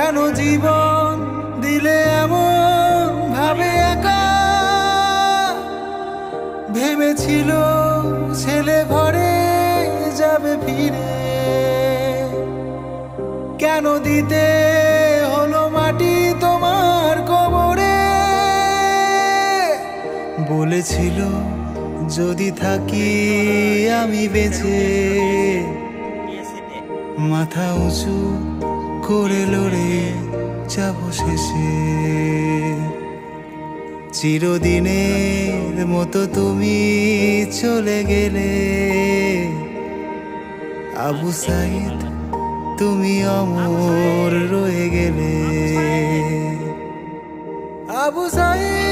কেন জীবন দিলে এমন ভাবে একা? ভেবেছিল ছেলে ঘরে যাবে ফিরে, কেন দিতে হলো মাটি তোমার কবরে? বলেছিল যদি থাকি আমি বেঁচে, মাথা উঁচু করে লড়ে যাব শেষে। চিরদিনের মতো তুমি চলে গেলে, আবু সাইদ তুমি অমর রয়ে গেলে। আবু সাইদ।